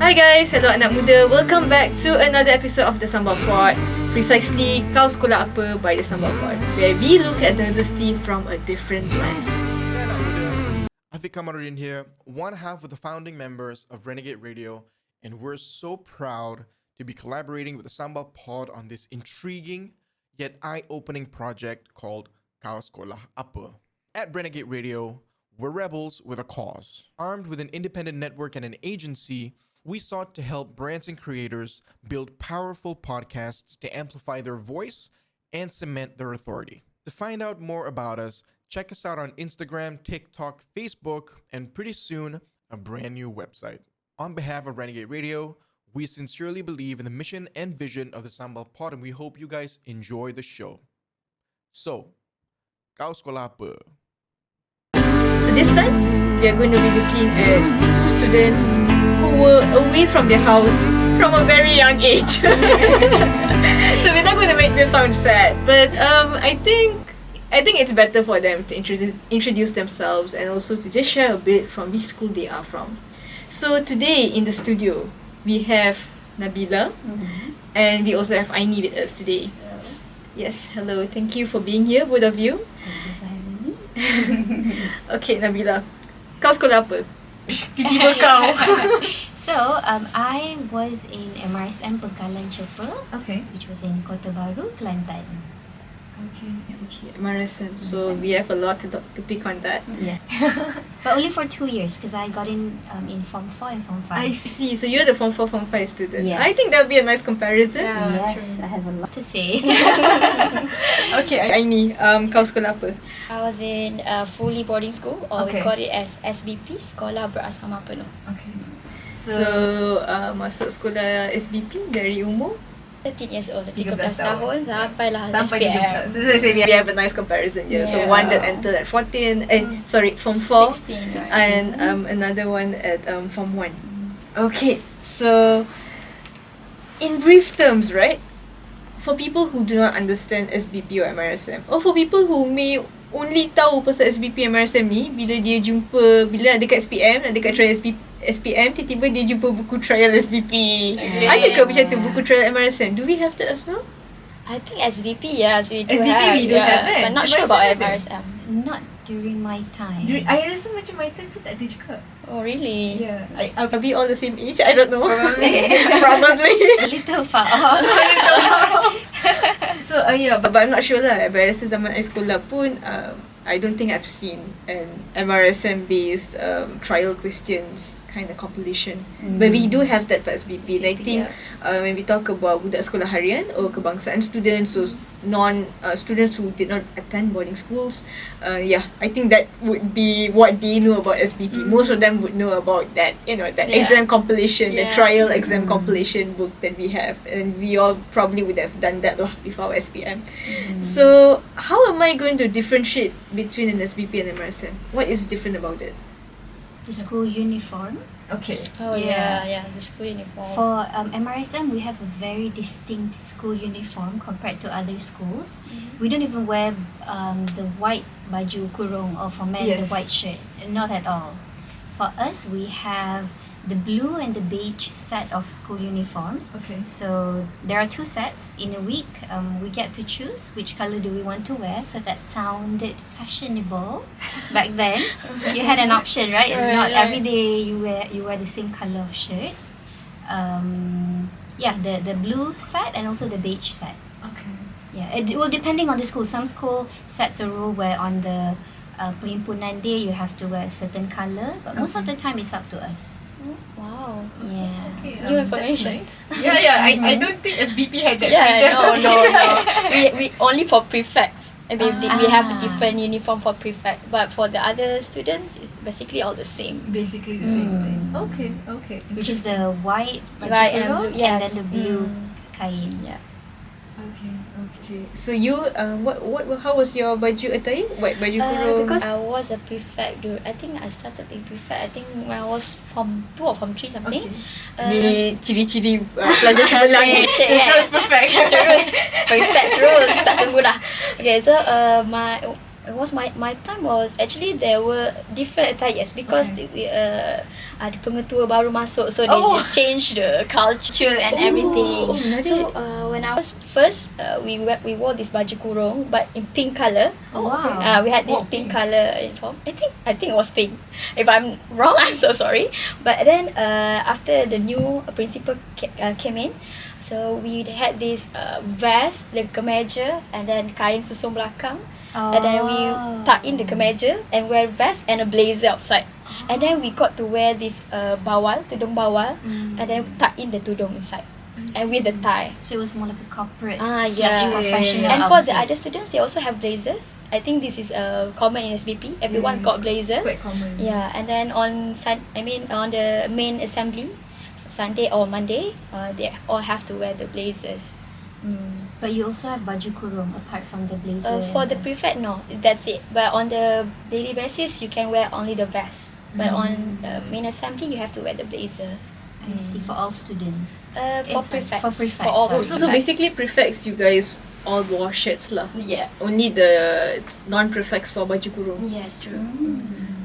Hi guys, hello anak muda. Welcome back to another episode of the Sambal Pod. Precisely, Kau Sekolah Apa by the Sambal Pod, where we look at diversity from a different lens. Afiq Kamaruddin here, one half of the founding members of Renegade Radio, and we're so proud to be collaborating with the Sambal Pod on this intriguing yet eye-opening project called Kau Sekolah Apa. At Renegade Radio, we're rebels with a cause. Armed with an independent network and an agency, we sought to help brands and creators build powerful podcasts to amplify their voice and cement their authority. To find out more about us, check us out on Instagram, TikTok, Facebook, and pretty soon, a brand new website. On behalf of Renegade Radio, we sincerely believe in the mission and vision of the Sambal Pod, and we hope you guys enjoy the show. So, Kau Sekolah Apa? So this time, we are going to be looking at two students who were away from their house from a very young age. So we're not going to make this sound sad, but I think it's better for them to introduce themselves and also to just share a bit from which school they are from. So today in the studio, we have Nabiela, and we also have Aini with us today. Hello. Yes, hello. Thank you for being here, both of you. Thank you for having me. Okay, Nabiela, kau sekolah apa? Tiba-tiba kau. So, I was in MRSM Pengkalan Cepa, Okay. which was in Kota Baru, Kelantan. Okay. MRSM. So we have a lot to pick on that. Yeah. But only for 2 years, because I got in Form 4 and Form 5. I see. So you're the Form 4, Form 5 student. Yes. I think that would be a nice comparison. Yes, I have a lot to say. Okay, Aini, kau sekolah apa? I was in a fully boarding school, or Okay. we call it as SBP, Sekolah Berasrama Penuh. Okay. So masuk sekolah SBP dari umur 13 years old, 13 13 tahun sampailah sampai SPM. 13. So I say we have a nice comparison here. So Yeah. one that entered at 14, Form 4, 16, right. and another one at Form 1. Okay, so in brief terms, right? For people who do not understand SBP or MRSM, or for people who may only tahu pasal SBP MRSM ni bila dia jumpa, bila ada kat SPM, ada kat trial SPM, tiba-tiba dia jumpa buku trial SBP. Okay. Ada ke macam tu buku trial MRSM? Do we have that as well? I think SBP, yes, we do SBP have. we do have, kan? But not sure about MRSM ada? MRSM. Not during my time. I rasa macam my time pun tak ada juga. Oh, really? Yeah. Are we all the same age? I don't know. Probably. Probably. A little far off. So yeah, but I'm not sure lah. But rasa zaman I sekolah pun, I don't think I've seen an MRSM based trial questions kind of compilation. But we do have that for SBP. And I think when we talk about budak sekolah harian or kebangsaan students, so students who did not attend boarding schools, I think that would be what they know about SBP. Most of them would know about that, that exam compilation, the trial exam compilation book that we have, and we all probably would have done that lah before our SPM. So how am I going to differentiate between an SBP and MRSM? What is different about it? The school uniform. Okay. Oh, yeah, the school uniform. For MRSM, we have a very distinct school uniform compared to other schools. We don't even wear the white baju kurung, or for men, the white shirt. Not at all. For us, we have the blue and the beige set of school uniforms. Okay. So there are 2 sets. In a week, we get to choose which color do we want to wear. So that sounded fashionable back then. You had an option, right? Not every day you wear the same color of shirt. The blue set and also the beige set. Okay. Yeah, it will depending on the school. Some school sets a rule where on the perhimpunan day you have to wear a certain color, but most of the time it's up to us. Wow. Yeah. Okay. New information. Yeah. I don't think SBP had that. Yeah, no. we only for prefects. I mean, we have a different uniform for prefect, but for the other students, it's basically all the same. Basically the same thing. Okay. Which is the white baju White and kurung blue, and yes. then the blue kain. Yeah. Okay. So you, how was your baju attire? White baju kurung. Because I was a prefect. I think I started being prefect. I think when I was Form 2 or Form 3 something. Ni ciri-ciri pelajar cemerlang. Terus perfect. Terus prefect terus tak tunggu dah. Okay, so It was my time was actually there were different attires because ada pengetua baru masuk, so they changed the culture and everything. So when I was first, we wore this baju kurung but in pink color. Wow. We had this pink color uniform. I think it was pink. If I'm wrong, I'm so sorry. But then after the new principal came in, so we had this vest, the kemeja, and then kain susung belakang. And then we tuck in the kemeja and wear vest and a blazer outside. And then we got to wear this tudung bawal, and then tuck in the tudung inside. And with the tie. So it was more like a corporate And professional outfit. for the other students, they also have blazers. I think this is common in SBP. Everyone got blazers. It's quite common. Yeah, and then on the main assembly, Sunday or Monday, they all have to wear the blazers. But you also have baju kurung apart from the blazer. For the prefect, no, that's it. But on the daily basis, you can wear only the vest. But on the main assembly, you have to wear the blazer. I see, for all students. For prefects. For prefects. For all sorry. So basically prefects, you guys all wore shirts lah. Yeah. Only the non-prefects for baju kurung. Yes, true.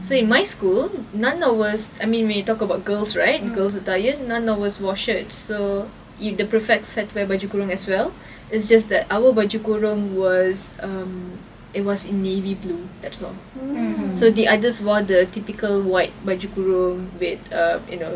So in my school, none of us, when you talk about girls, right? Girls attire, none of us wore shirts. So the prefects had to wear baju kurung as well. It's just that our baju kurung was it was in navy blue. That's all. So the others wore the typical white baju kurung with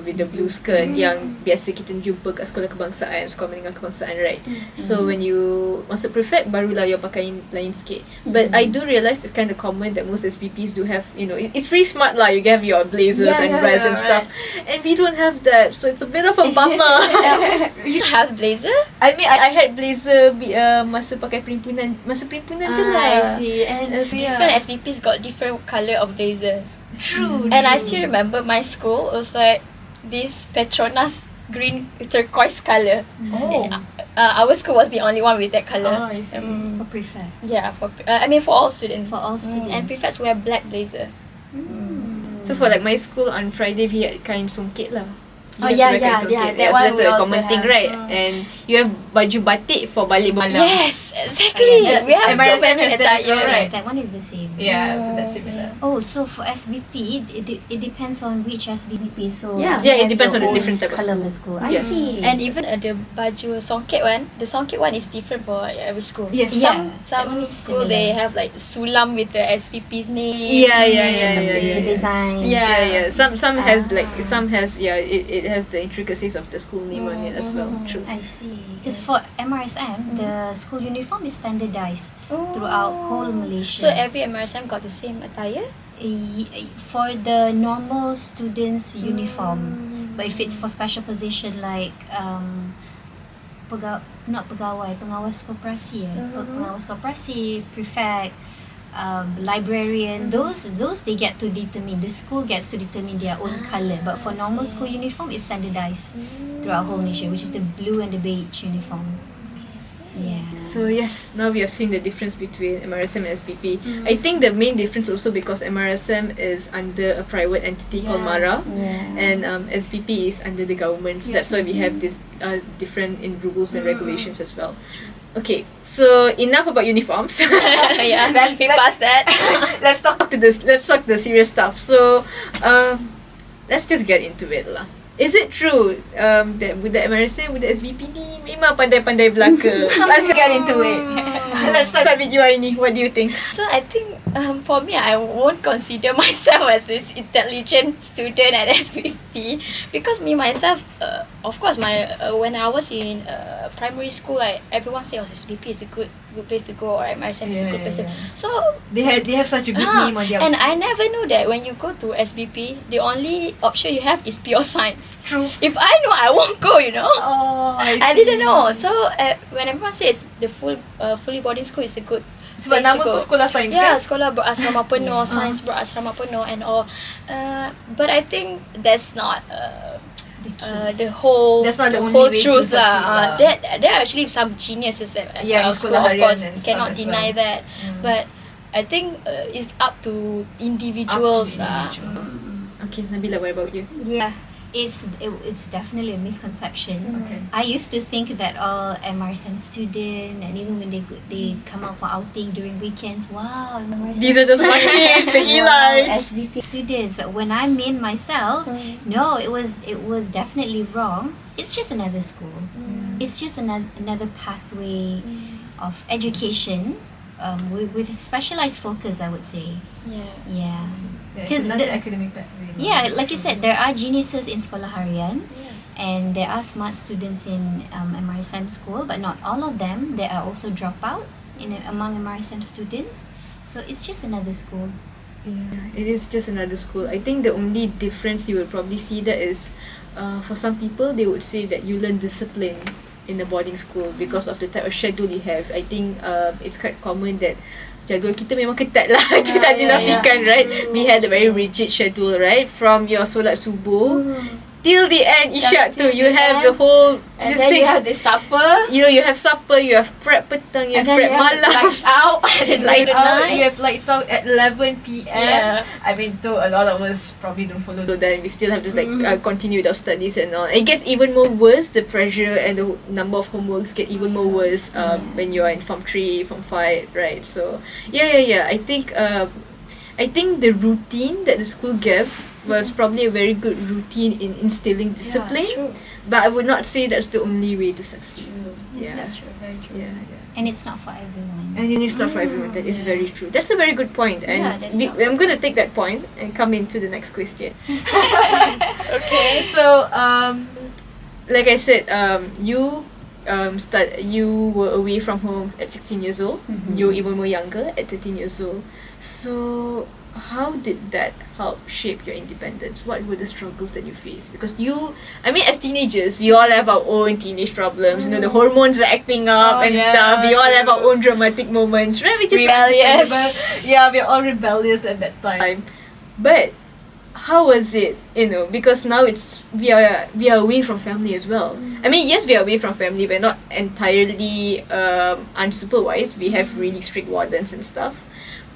with the blue skirt yang biasa kita jumpa kat sekolah kebangsaan, sekolah menengah kebangsaan, right? So when you masuk prefect, barulah you pakai lain sikit. But I do realise it's kind of common that most SPPs do have, it's pretty smart lah. You have your blazers and vests and stuff, and we don't have that. So it's a bit of a bummer. You have blazer? I had blazer masa pakai perimpunan je lah. I see. And different SPPs got different colour of blazers. True. And I still remember my school was like this Petronas green turquoise colour. Our school was the only one with that colour. I see. For prefects. Yeah, for all students. For all students. And prefects wear black blazer. So for like my school on Friday, we had kain songket lah. Oh, You have to wear kain songket. that one that's we a also common thing, have. right? And you have baju batik for balik malam. Yes, exactly. Yes, We have so MRSM many has that as well, attire. right? That one is the same. Yeah, so that's similar. Oh, so for SBP, it depends on which SBP. So Yeah. you Yeah, it have depends your on the own different type of colour school. of the school. I Yes. see. And even the baju songket one, the songket one is different for every school. Yes. Yeah, Some that one is school similar. they have like sulam with the SPP's name. Yeah. The design. Yeah. Some has it has the intricacies of the school name on it as well. True. I see. Because for MRSM, the school uniform is standardized throughout whole Malaysia. So every MRSM got the same attire? For the normal students' uniform, but if it's for special position like pengawas koperasi, pengawas koperasi, prefect, librarian, those they get to determine. The school gets to determine their own colour. But for normal school uniform, it's standardized throughout whole nation, which is the blue and the beige uniform. Yeah. So yes, now we have seen the difference between MRSM and SPP. I think the main difference also because MRSM is under a private entity called Mara, and SPP is under the government. So that's why we have this different in rules and regulations as well. Okay, so enough about uniforms. Yeah, we passed that. Let's talk the serious stuff. So let's just get into it lah. Is it true that with the MRSM, with the SBP ni memang pandai-pandai belaka? Let's get into it. Let's start with you, Aini. What do you think? So I think for me, I won't consider myself as this intelligent student at SPP because me myself, of course, when I was in primary school, everyone say SPP is a good place to go or MRSM is a good place to. So They have such a good name on their and I never knew that when you go to SBP, the only option you have is pure science. True. If I know, I won't go. Oh, I didn't know. So when everyone says the fully boarding school is a good sebab place nama to go. pun sekolah sains Yeah, kan? Sekolah Berasrama Penuh, Sains Berasrama Penuh and all. But I think that's not the whole That's not the only whole way to truth succeed lah. There are actually some geniuses at Yeah, in our school, sekolah of harian course. and We stuff cannot as deny well. that. But I think it's up to individuals. Okay, Nabiela, what about you? Yeah. It's definitely a misconception. Okay. I used to think that all MRSM student, and even when they come out for outing during weekends, wow, MRSM These are the sponges, the Eli. SVP students. But when I mean myself, no, it was definitely wrong. It's just another school. It's just another pathway of education with specialized focus, I would say. Yeah. Yeah. It's 'Cause another the- academic pathway. Yeah, like you said, there are geniuses in Sekolah Harian, and there are smart students in MRSM school, but not all of them. There are also dropouts among MRSM students. So it's just another school. Yeah, it is just another school. I think the only difference you will probably see that is, for some people, they would say that you learn discipline in a boarding school because of the type of schedule you have. I think it's quite common that jadual kita memang ketat lah. Itu tak dinafikan, right? We had a very rigid schedule, right? From your solat subuh till the end Isyak tu, you have your whole And this then thing. you have the supper. You know, you have supper, you have prep petang, you have And then prep you have malam. lights out. Light out, night. you have lights out at 11 p.m. Yeah. I mean, though a lot of us probably don't follow that, we still have to continue with our studies and all. It gets even more worse. The pressure and the number of homeworks get even more worse when you are in Form 3, Form 5, right? So yeah. I think the routine that the school gave was probably a very good routine in instilling discipline. True. But I would not say that's the only way to succeed. Yeah. That's true. Very true. Yeah. And it's not for everyone. And it is not for everyone. That is very true. That's a very good point. And Yeah, that's not- I'm going to take that point and come into the next question. Okay. So, like I said, you were away from home at 16 years old. You were even more younger at 13 years old. So, how did that help shape your independence? What were the struggles that you faced? Because as teenagers, we all have our own teenage problems. You know, the hormones are acting up and stuff. We all have our own dramatic moments, right? Which is Rebellious. understandable. Yeah, we're all rebellious at that time. But how was it? You know, because now we are away from family as well. I mean, yes, we are away from family, but not entirely unsupervised. We have really strict wardens and stuff.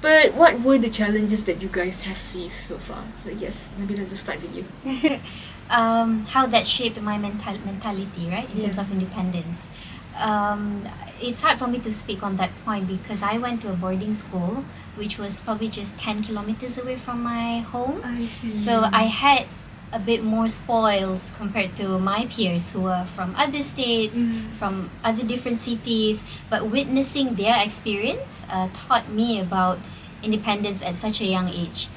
But what were the challenges that you guys have faced so far? So yes, Nabiela, we'll start with you. How that shaped my mentality, right, in terms of independence. It's hard for me to speak on that point because I went to a boarding school which was probably just 10 kilometers away from my home. I see. So I had a bit more spoils compared to my peers who were from other states, from other different cities. But witnessing their experience taught me about independence at such a young age.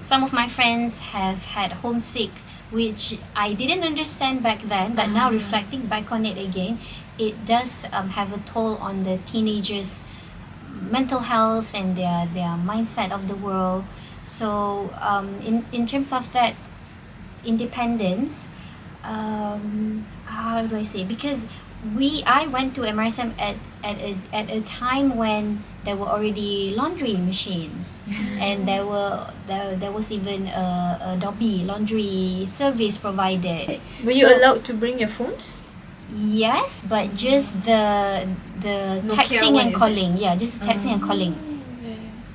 Some of my friends have had homesick, which I didn't understand back then, but now reflecting back on it again, it does have a toll on the teenagers' mental health and their mindset of the world. So in terms of that independence, how do I say? Because I went to MRSM at a time when there were already laundry machines, and there was even a Dobby laundry service provided. Were you So- allowed to bring your phones? Yes, but just the Nokia texting one, and is calling. Yeah, just texting and calling.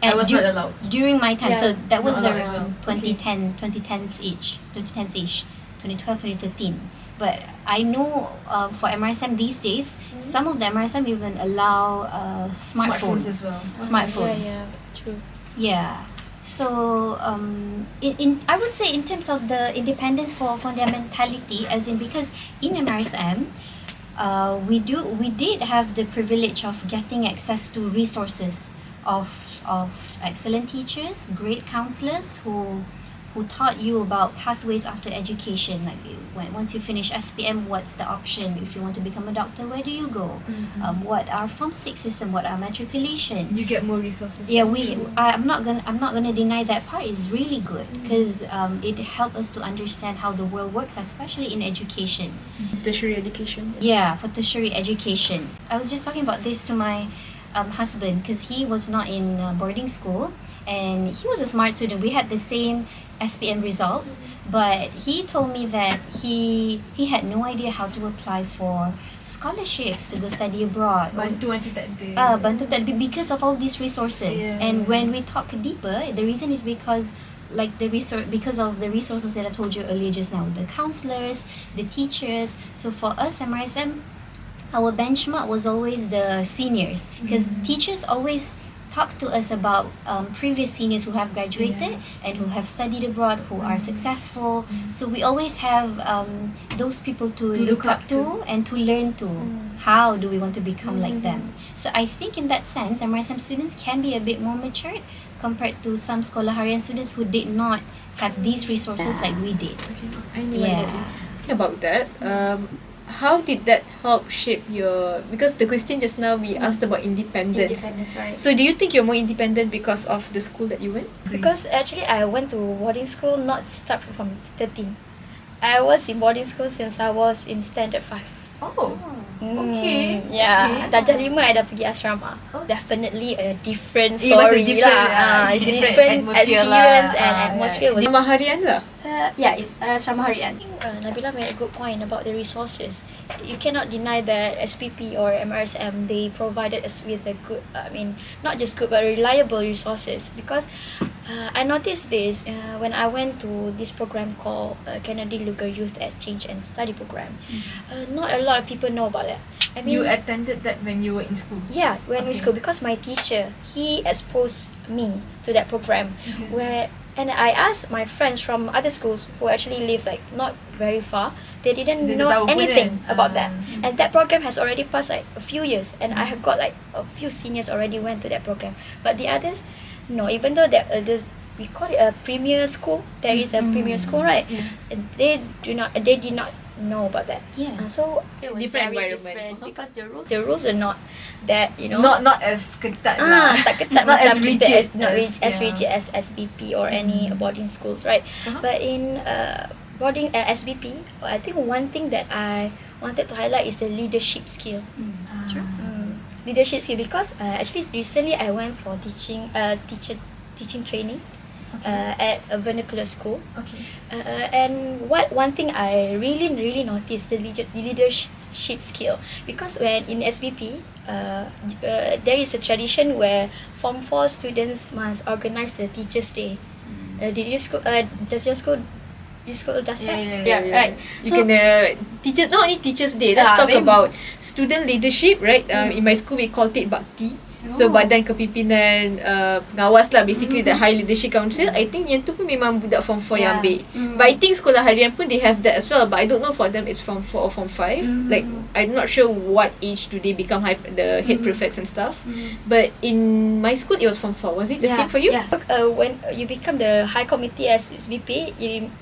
I And was not allowed. during my time. Yeah, So that was not allowed as around well. 2010s ish, 2012, 2013. But I know for MRSM these days, some of the MRSM even allow smartphones. as well. Smartphones. Yeah. True. Yeah. So in I would say in terms of the independence for their mentality, as in because in MRSM, we did have the privilege of getting access to resources of excellent teachers, great counselors who taught you about pathways after education. Like once you finish SPM, what's the option? If you want to become a doctor, where do you go? What are Form 6 system? What are matriculation? You get more resources. Yeah, I'm not gonna deny that part is really good because it helped us to understand how the world works, especially in education. Tertiary education. Yeah, for tertiary education. I was just talking about this to my husband because he was not in boarding school and he was a smart student. We had the same SPM results, but he told me that he had no idea how to apply for scholarships to go study abroad. Bantuan tu tak ada. Bantu tak ada because of all these resources. Yeah. And when we talk deeper, the reason is because like the resource, because of the resources that I told you earlier just now, the counselors, the teachers. So for us, MRSM, our benchmark was always the seniors, because teachers always talk to us about previous seniors who have graduated and who have studied abroad, who are successful. So we always have those people to look up to and to learn to. How do we want to become like them? So I think in that sense, MRSM students can be a bit more matured compared to some Sekolah Harian students who did not have these resources like we did. I knew about that. How did that help shape your, because the question just now we asked about independence. Right. So do you think you're more independent because of the school that you went? Because actually I went to boarding school not start from 13. I was in boarding school since I was in standard 5. Oh. Okay. Yeah. Okay. Darjah 5 I dah pergi asrama. Definitely a different It was a story different, lah. It's different different atmosphere experience lah. and atmosphere was. Asrama harian lah. Yeah, it's asrama harian. Nabiela made a good point about the resources. You cannot deny that SPP or MRSM, they provided us with a good, not just good but reliable resources. Because I noticed this when I went to this program called Canadian Legal Youth Exchange and Study Program. Not a lot of people know about that. I mean, You attended that when you were in school? yeah, when we school, because my teacher, he exposed me to that program. And I asked my friends from other schools who actually live like not very far, they didn't know tahu pun anything kan? about that. And that program has already passed like a few years, and I have got like a few seniors already went to that program. But the others, no, even though that we call it a premier school, there is a premier school, right? And they did not know about that. So it was Different very environment. different because the rules are not that, you know, Not as ketat lah. tak ketat Not macam as kita rigid as rigid as SBP or any boarding schools, right? But in boarding SBP, I think one thing that I wanted to highlight is the leadership skill. Leadership skill, because actually recently I went for teaching training at a vernacular school. And one thing I really noticed, the leadership skill, because when in SBP there is a tradition where Form 4 students must organize the Teachers' Day. Does your school does that? Right. You can not only Teachers' Day. Let's talk about student leadership, right? In my school we called it Bakti. So badan kepimpinan pengawas lah, basically the high leadership council. I think yang tu pun memang budak form 4 yang ambil. But I think sekolah harian pun they have that as well, but I don't know for them it's form 4 or form 5. Like I'm not sure what age do they become the head prefects and stuff. But in my school it was form 4. Was it the same for you? Yeah. When you become the high committee as SBP,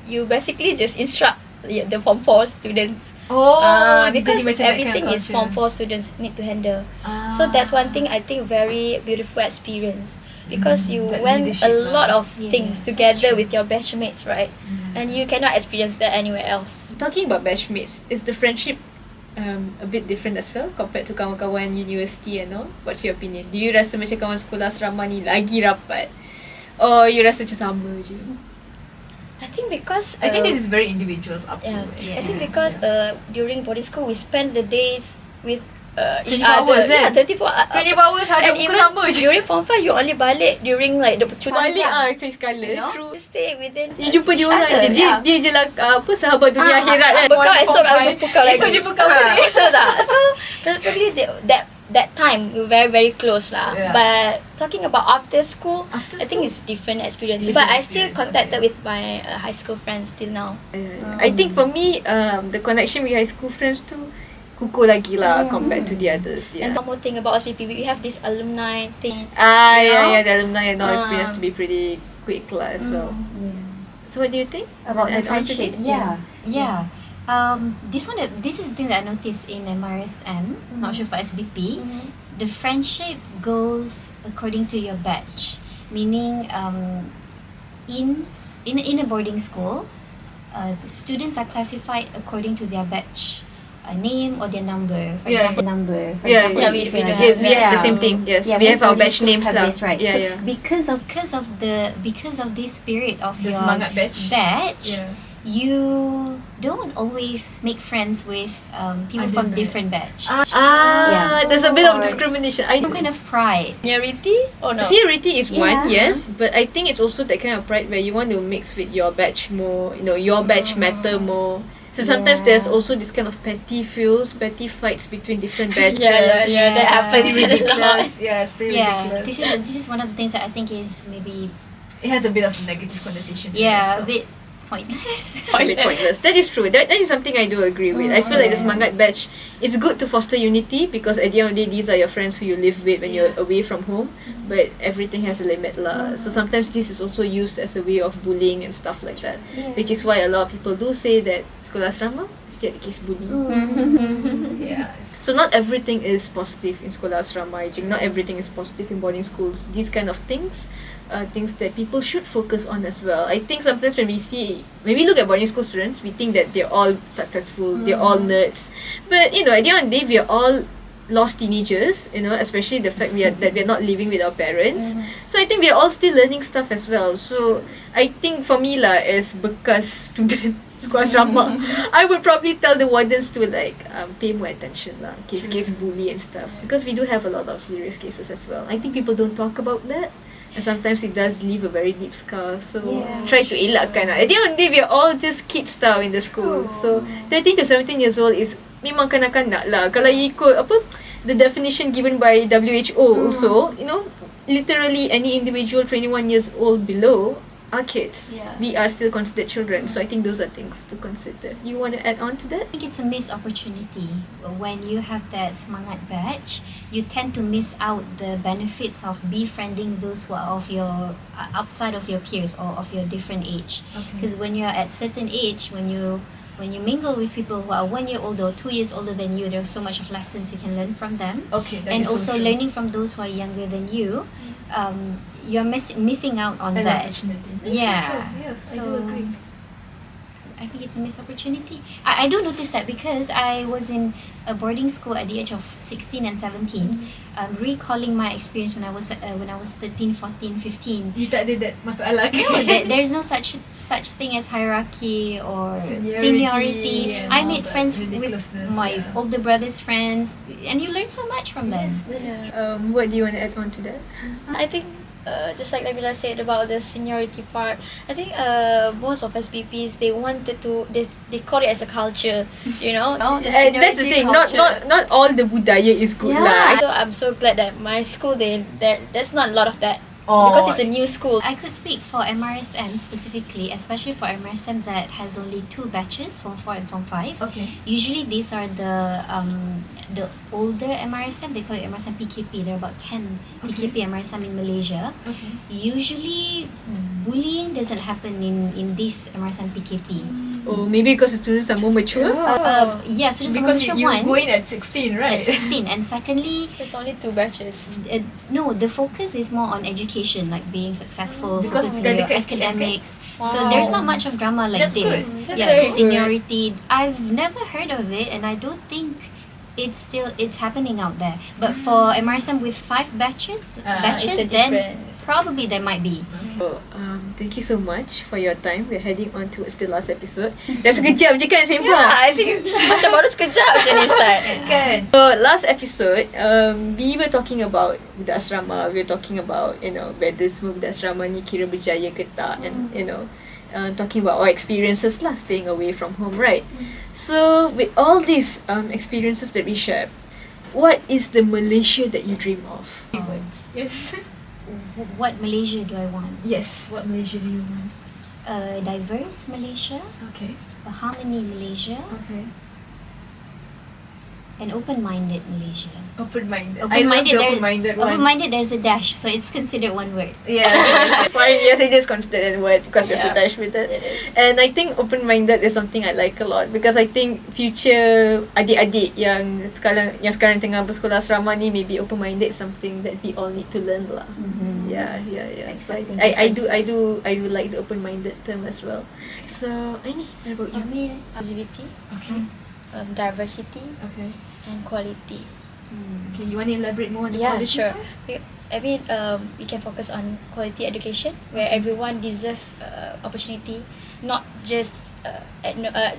you basically just instruct the form 4 students. Because everything is form 4 students need to handle. So that's one thing I think very beautiful experience, because you went a lot of things together with your batchmates, right? And you cannot experience that anywhere else. Talking about batchmates, is the friendship a bit different as well compared to kawan-kawan university and all? What's your opinion? Do you rasa macam kawan sekolah asrama ni lagi rapat, or you rasa macam sama je? I think because I think this is very individuals up to I think because during boarding school we spend the days with each 24 hours other. 24 hours ada and muka even sama je. during form 5 you only balik during like the cuti. Balik sekali. You know? To stay within You jumpa dia each orang other, je. Dia je lah sahabat dunia akhirat kan. Bekal esok aku jumpa kau lagi. Esok jumpa kau lagi. Betul tak? So probably that time we were very very close lah. But talking about after school, I think it's different experience. But I still contacted with my high school friends till now. I think for me the connection with high school friends tu kukuh lagi lah compared to the others. And one more thing about SPP, we have this alumni thing. The alumni and all appears to be pretty quick lah as well. So what do you think About the friendship? This is the thing that I noticed in MRSM, not sure for SBP. The friendship goes according to your batch, meaning in a boarding school, the students are classified according to their batch. Name or their number, for example, number. We have the same thing. Yes, we have our batch names lah. Right. Because of this spirit of The your semangat batch. you don't always make friends with people from different batch. There's a bit of Alright. discrimination. Some kind of pride. Seniority or no? Seniority is one, Yeah. yes, but I think it's also that kind of pride where you want to mix with your batch more, your batch matter more. So sometimes Yeah. there's also this kind of petty feuds, petty fights between different batches. Yeah, that happens It's a lot. ridiculous. Yeah, it's pretty Yeah, ridiculous. this is one of the things that I think is maybe It has a bit of negative connotation. a bit pointless. It's a bit pointless. That is true. That is something I do agree with. I feel like the Semangat batch, it's good to foster unity because at the end of the day, these are your friends who you live with when you're away from home. But everything has a limit lah. So sometimes this is also used as a way of bullying and stuff like that. Which is why a lot of people do say that Sekolah Asrama is the case bully. Yeah. So not everything is positive in Sekolah Asrama. I think not everything is positive in boarding schools. These kind of things are things that people should focus on as well. I think sometimes when we look at boarding school students, we think that they're all successful, they're all nerds. But at the end of the day, we are all lost teenagers, especially the fact that we are not living with our parents. So I think we are all still learning stuff as well. So I think for me lah, as bekas student sekolah asrama, I would probably tell the wardens to pay more attention lah, case bully and stuff, because we do have a lot of serious cases as well. I think people don't talk about that. And sometimes it does leave a very deep scar. So try to elakkan lah. At the end of the day, we are all just kids tau in the school. So 13 to 17 years old is memang kanak-kanak lah. Kalau you ikut the definition given by WHO also, literally any individual 21 years old below are kids. We are still considered children. So I think those are things to consider. You want to add on to that? I think it's a missed opportunity. When you have that Semangat batch, you tend to miss out the benefits of befriending those who are of your outside of your peers or of your different age. Because when you're at certain age, when you mingle with people who are 1 year older or 2 years older than you, there's so much of lessons you can learn from them. And also learning from those who are younger than you. You're missing out on that. Yeah. Yes, I do agree. I think it's a missed opportunity. I do notice that because I was in a boarding school at the age of 16 and 17. Recalling my experience when I was 13, 14, 15. You tak ada that masalah kan? No, there's no such thing as hierarchy or Seniority and I all made that friends with ridiculousness, my older brother's friends, and you learn so much from them. What do you want to add on to that? I think just like Nabiela said about the seniority part, I think most of SPPs they call it as a culture, the That's the thing. Not all the budaya is good lah. So I'm so glad that my school there's not a lot of that. Because it's a new school. I could speak for MRSM specifically, especially for MRSM that has only 2 batches, Form 4 and Form 5. Usually these are the older MRSM, they call it MRSM PKP. There are about 10 PKP MRSM in Malaysia. Usually bullying doesn't happen in this MRSM PKP. Maybe because the students are more mature. Students Because are you one. go in at 16, right? At 16, and secondly, There's only 2 batches. no, the focus is more on education, like being successful, Because focusing dah on your dekat SPM, academics. Wow. So there's not much of drama like That's this. good. That's very good. Seniority. I've never heard of it, and I don't think it's happening out there. But for MRSM with 5 batches, It's a then difference. probably there might be. So, thank you so much for your time. We're heading on towards the last episode. Dah sekejap je kan sembang? I think macam baru sekejap je ni start. Kan? So last episode, we were talking about budak asrama. We were talking about whether semua budak asrama ni kira berjaya ke tak, and talking about our experiences lah, staying away from home, right? So with all these experiences that we shared, what is the Malaysia that you dream of? Yes. What Malaysia do I want? Yes. What Malaysia do you want? A diverse Malaysia, Okay. a harmony Malaysia, Okay. an open-minded Malaysia. Open-minded. I love the open-minded one. Open-minded, there's a dash, so it's considered one word. Yeah, yes, fine. Yes, it is considered a word because there's a dash with it. It is. And I think open-minded is something I like a lot because I think future adik-adik yang sekarang tengah bersekolah asrama ni, maybe open-minded is something that we all need to learn lah. Yeah. So I do like the open-minded term as well. So Aini, what about For you? me, LGBT, Okay. diversity, Okay. and quality. Okay, you want to elaborate more on the Yeah, quality sure. part? I mean, we can focus on quality education where everyone deserves opportunity, not just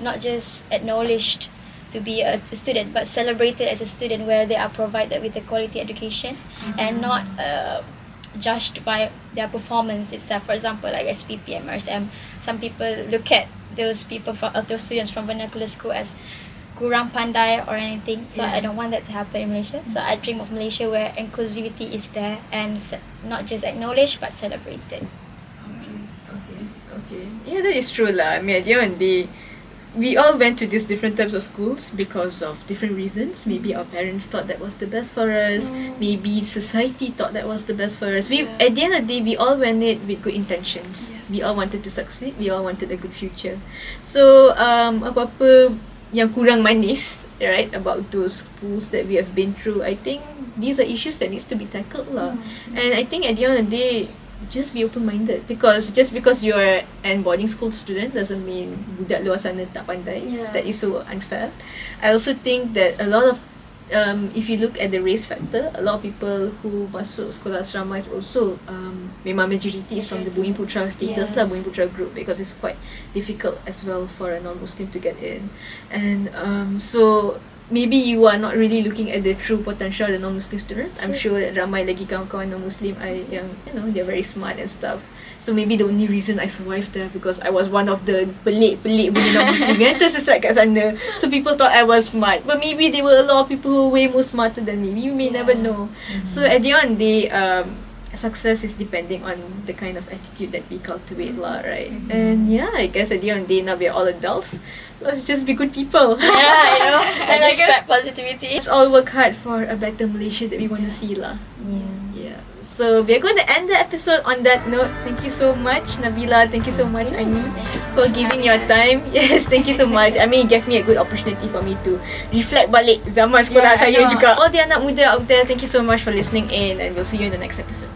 not just acknowledged to be a student, but celebrated as a student, where they are provided with a quality education and not judged by their performance itself. For example, like SPP, MRSM, some people look at those students from vernacular school as kurang pandai or anything. So I don't want that to happen in Malaysia. So I dream of Malaysia where inclusivity is there and not just acknowledged but celebrated. Okay. Yeah, that is true lah. I mean, at the end of the day, we all went to these different types of schools because of different reasons. Maybe our parents thought that was the best for us. Maybe society thought that was the best for us. At the end of the day, we all went it with good intentions. We all wanted to succeed. We all wanted a good future. So, apa-apa yang kurang manis, right, about those schools that we have been through, I think these are issues that needs to be tackled lah. And I think at the end of the day, just be open-minded, because just because you're an boarding school student doesn't mean budak luar sana tak pandai. That is so unfair. I also think that a lot of if you look at the race factor, a lot of people who masuk sekolah asrama is also memang majority is from the Bumi Putra status lah, Bumi Putra group, because it's quite difficult as well for a non-Muslim to get in. And so maybe you are not really looking at the true potential of the non-Muslim students. I'm sure that ramai lagi kawan-kawan non-Muslim yang, you know, they're very smart and stuff. So maybe the only reason I survived there because I was one of the pelik-pelik punya non-Muslim yang tersesat kat sana. So people thought I was smart, but maybe there were a lot of people who were way more smarter than me. You may never know. So at the end of the day, success is depending on the kind of attitude that we cultivate lah, right? And yeah, I guess at the end of the day, now we're all adults. Let's just be good people. Yeah, you know, and just spread positivity. Let's all work hard for a better Malaysia that we want to see lah. Yeah. So we're going to end the episode on that note. Thank you so much, Nabiela. Thank you so much, Aini, for giving your time. Yes, thank you so much. I mean, it gave me a good opportunity for me to reflect balik zaman sekolah saya juga. All the anak muda out there, thank you so much for listening in, and we'll see you in the next episode.